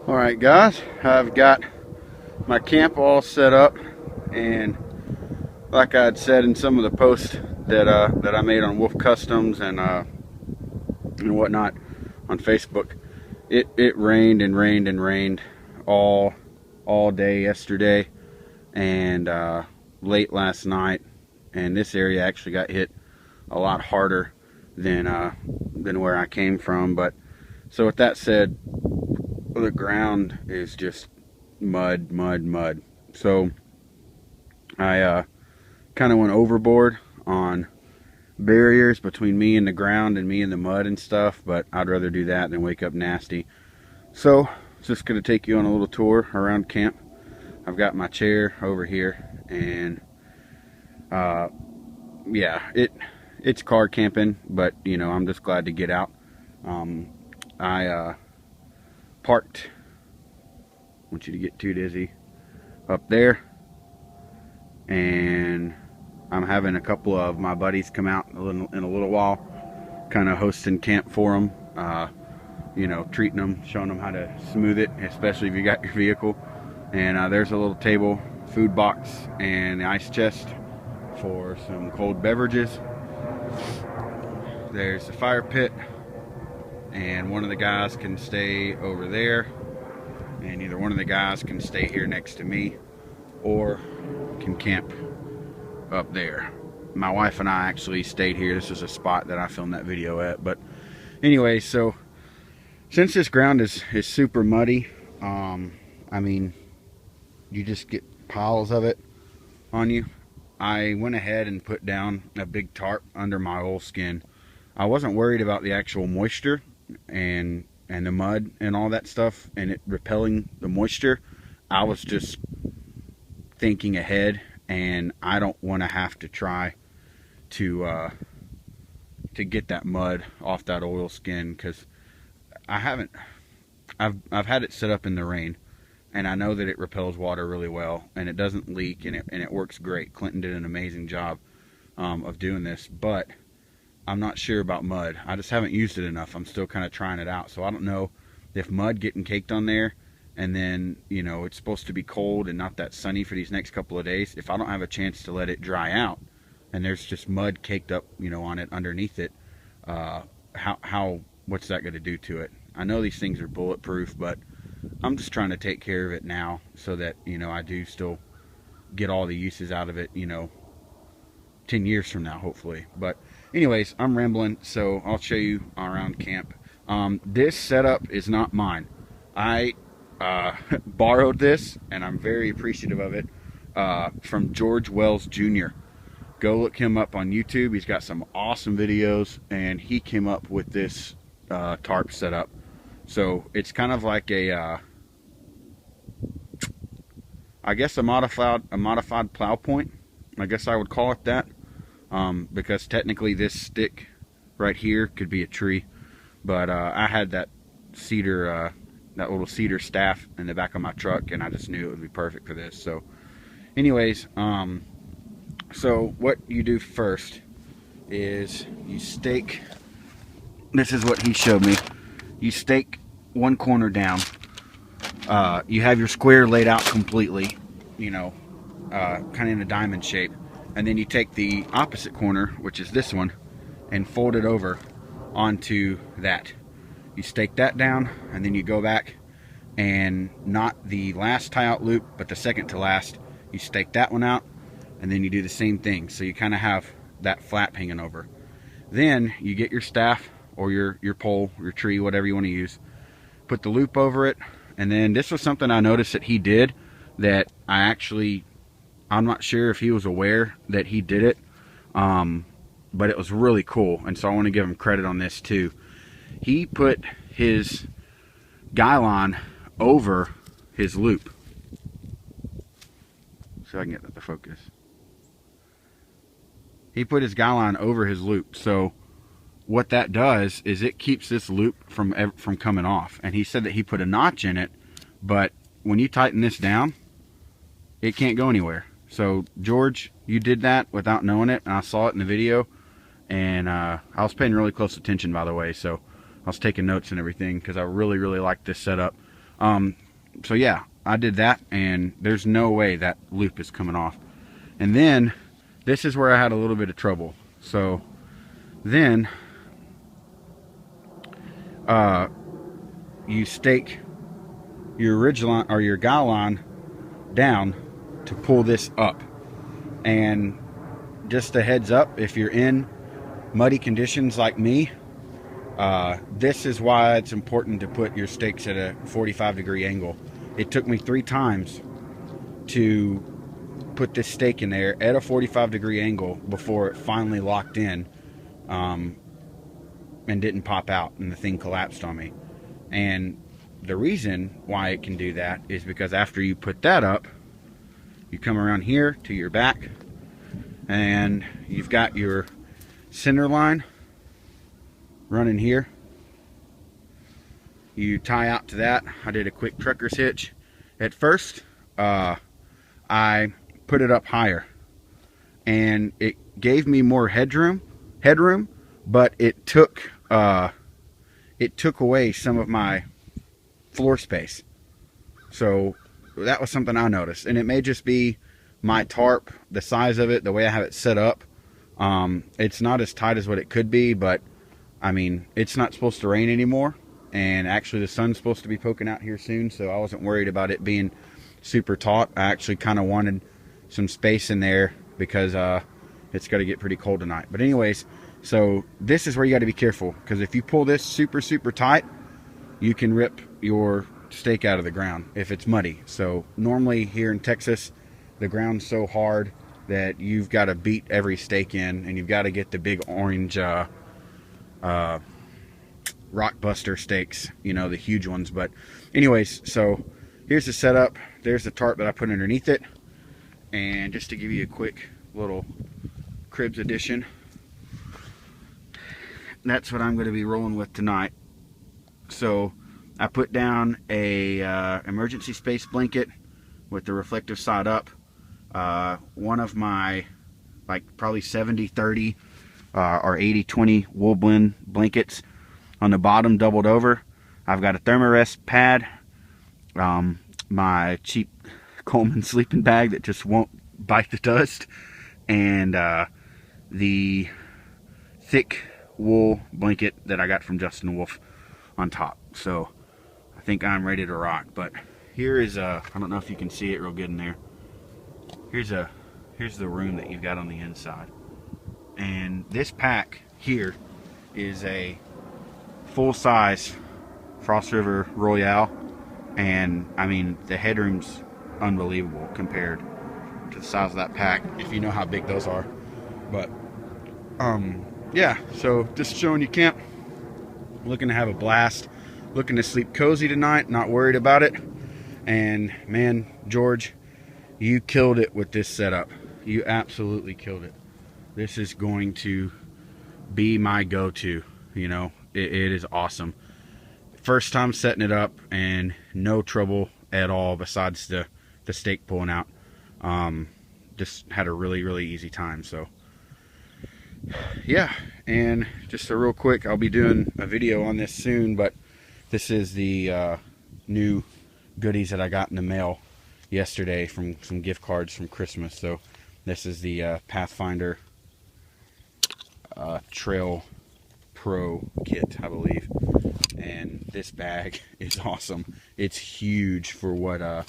Alright guys, I've got my camp all set up, and like I had said in some of the posts that I made on Wolf Customs and whatnot on Facebook, it rained and rained and rained all day yesterday and late last night, and this area actually got hit a lot harder than where I came from. But so with that said, the ground is just mud. So I kind of went overboard on barriers between me and the ground and me and the mud and stuff, but I'd rather do that than wake up nasty. So just going to take you on a little tour around camp. I've got my chair over here, and yeah, it's car camping, but you know, I'm just glad to get out. I parked, I want you to get too dizzy, up there, and I'm having a couple of my buddies come out in a little while, kind of hosting camp for them, you know, treating them, showing them how to smooth it, especially if you got your vehicle. And there's a little table, food box, and the ice chest for some cold beverages. There's the fire pit, and one of the guys can stay over there, and either one of the guys can stay here next to me or can camp up there. My wife and I actually stayed here. This is a spot that I filmed that video at. But anyway, so since this ground is super muddy, I mean, you just get piles of it on you. I went ahead and put down a big tarp under my oilskin. I wasn't worried about the actual moisture and the mud and all that stuff and it repelling the moisture. I was just thinking ahead, and I don't want to have to try to get that mud off that oilskin, because I've had it set up in the rain, and I know that it repels water really well, and it doesn't leak, and it works great. Clinton did an amazing job of doing this, but I'm not sure about mud. I just haven't used it enough. I'm still kind of trying it out, so I don't know if mud getting caked on there, and then, you know, it's supposed to be cold and not that sunny for these next couple of days. If I don't have a chance to let it dry out, and there's just mud caked up, you know, on it, underneath it, what's that going to do to it? I know these things are bulletproof, but I'm just trying to take care of it now so that, you know, I do still get all the uses out of it, you know, 10 years from now, hopefully. But anyways, I'm rambling, so I'll show you around camp. This setup is not mine. I borrowed this, and I'm very appreciative of it, from George Wells Jr. Go look him up on YouTube. He's got some awesome videos, and he came up with this tarp setup. So it's kind of like a I guess a modified plow point. I guess I would call it that, because technically this stick right here could be a tree, but I had that cedar, that little cedar staff in the back of my truck, and I just knew it would be perfect for this. So anyways, so what you do first is you stake. This is what he showed me. You stake one corner down. You have your square laid out completely, you know, kind of in a diamond shape, and then you take the opposite corner, which is this one, and fold it over onto that. You stake that down, and then you go back, and not the last tie out loop, but the second to last, you stake that one out, and then you do the same thing. So you kind of have that flap hanging over. Then you get your staff or your pole, your tree, whatever you want to use, put the loop over it. And then this was something I noticed that he did, that I'm not sure if he was aware that he did it, but it was really cool, and so I want to give him credit on this too. He put his guy line over his loop. So I can get that to focus. He put his guy line over his loop, so what that does is it keeps this loop from coming off. And he said that he put a notch in it, but when you tighten this down, it can't go anywhere. So George, you did that without knowing it, and I saw it in the video, and I was paying really close attention, by the way, so I was taking notes and everything, because I really like this setup. So yeah, I did that, and there's no way that loop is coming off. And then this is where I had a little bit of trouble. So then you stake your ridge line or your guy line down to pull this up. And just a heads up, if you're in muddy conditions like me, this is why it's important to put your stakes at a 45-degree angle. It took me 3 times to put this stake in there at a 45-degree angle before it finally locked in, and didn't pop out and the thing collapsed on me. And the reason why it can do that is because after you put that up, you come around here to your back, and you've got your center line running here. You tie out to that. I did a quick trucker's hitch. At first, I put it up higher, and it gave me more headroom, but it took away some of my floor space. So that was something I noticed, and it may just be my tarp, the size of it, the way I have it set up. It's not as tight as what it could be, but I mean, it's not supposed to rain anymore, and actually the sun's supposed to be poking out here soon, so I wasn't worried about it being super taut. I actually kind of wanted some space in there because it's going to get pretty cold tonight. But anyways, so this is where you got to be careful, because if you pull this super tight, you can rip your stake out of the ground if it's muddy. So normally here in Texas, the ground's so hard that you've got to beat every stake in, and you've got to get the big orange rock buster stakes, you know, the huge ones. But anyways, so here's the setup. There's the tarp that I put underneath it. And just to give you a quick little cribs edition, that's what I'm going to be rolling with tonight. So I put down a emergency space blanket with the reflective side up. One of my probably 70-30 or 80-20 wool blend blankets on the bottom, doubled over. I've got a thermarest pad, my cheap Coleman sleeping bag that just won't bite the dust, and the thick wool blanket that I got from Justin Wolf on top. So I think I'm ready to rock. But here is I don't know if you can see it real good in there. Here's the room that you've got on the inside, and this pack here is a full-size Frost River Royale, and I mean the headroom's unbelievable compared to the size of that pack, if you know how big those are. But yeah, so just showing you camp, looking to have a blast, looking to sleep cozy tonight, not worried about it. And man, George, you killed it with this setup. You absolutely killed it. This is going to be my go-to. You know, it is awesome. First time setting it up, and no trouble at all besides the stake pulling out. Just had a really easy time. So yeah, and just a real quick, I'll be doing a video on this soon, but this is the new goodies that I got in the mail yesterday from some gift cards from Christmas. So this is the Pathfinder Trail Pro kit, I believe, and this bag is awesome. It's huge for what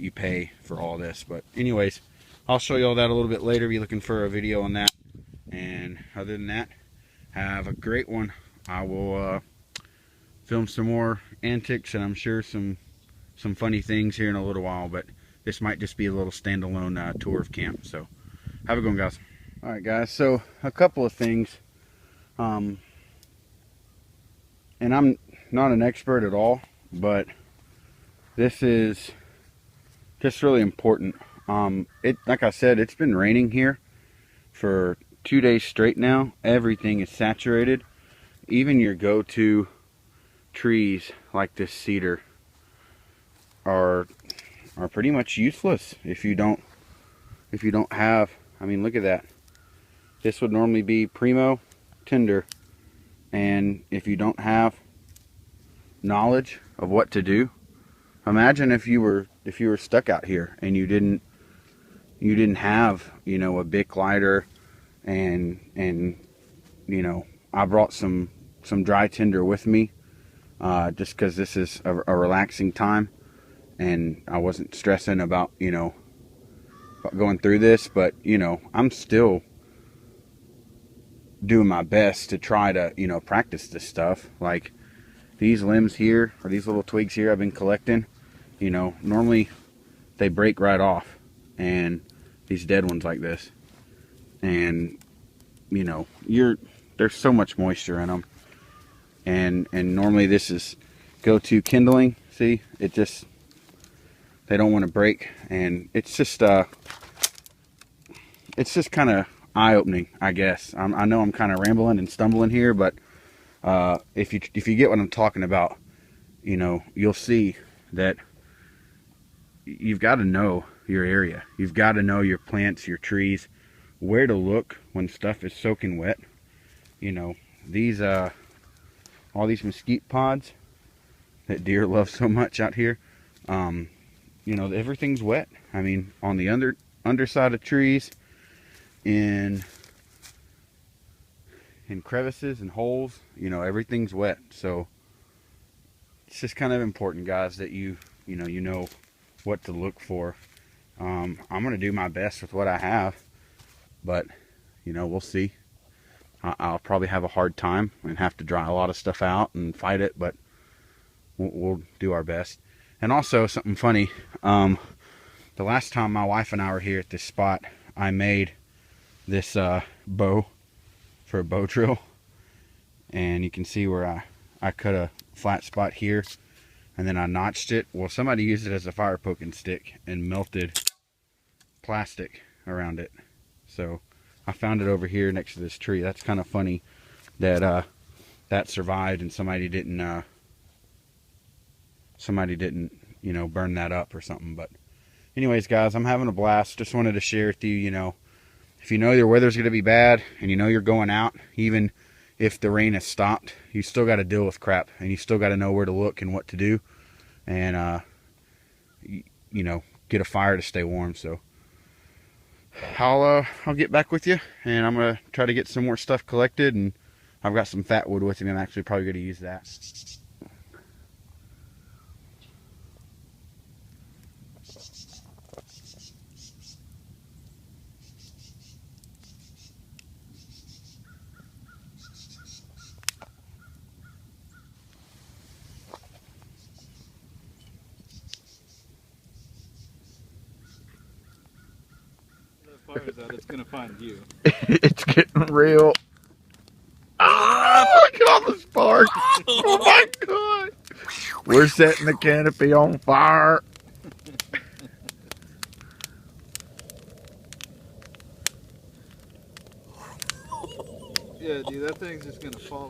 you pay for all this. But anyways, I'll show you all that a little bit later. Be looking for a video on that. And other than that, have a great one. I will film some more antics, and I'm sure some funny things here in a little while, but this might just be a little standalone tour of camp. So have a good one, guys. All right, guys, so a couple of things, and I'm not an expert at all, but this is just really important. Like I said, it's been raining here for 2 days straight now. Everything is saturated. Even your go-to trees like this cedar are pretty much useless if you don't have, I mean, look at that. This would normally be primo tender, and if you don't have knowledge of what to do. Imagine if you were stuck out here and you didn't have, you know, a Bic lighter and you know, I brought some dry tinder with me just because this is a relaxing time and I wasn't stressing about, you know, going through this, but you know, I'm still doing my best to try to, you know, practice this stuff. Like these limbs here, or these little twigs here I've been collecting, you know, normally they break right off, and these dead ones like this, and you know, there's so much moisture in them, and normally this is go-to kindling. See, it just, they don't want to break, and it's just kind of eye-opening, I guess. I know I'm kind of rambling and stumbling here, but if you get what I'm talking about, you know, you'll see that you've got to know your area. You've got to know your plants, your trees, where to look when stuff is soaking wet. You know, these all these mesquite pods that deer love so much out here, you know, everything's wet. I mean, on the underside of trees, in crevices and holes, you know, everything's wet. So it's just kind of important, guys, that you know what to look for. I'm gonna do my best with what I have, but you know, we'll see. I'll probably have a hard time and have to dry a lot of stuff out and fight it, but we'll do our best. And also something funny, the last time my wife and I were here at this spot, I made this bow for a bow drill, and you can see where I cut a flat spot here and then I notched it. Well, somebody used it as a fire poking stick and melted plastic around it. So I found it over here next to this tree. That's kind of funny that that survived and somebody didn't you know, burn that up or something. But anyways, guys, I'm having a blast. Just wanted to share with you, you know, if you know your weather's going to be bad and you know you're going out, even if the rain has stopped, you still got to deal with crap, and you still got to know where to look and what to do, and you know, get a fire to stay warm. So I'll get back with you, and I'm gonna try to get some more stuff collected, and I've got some fat wood with me. I'm actually probably going to use that. Fire is out, it's gonna find you. It's getting real. Ah, look at all the sparks. Oh my god. We're setting the canopy on fire. Yeah, dude, that thing's just gonna fall.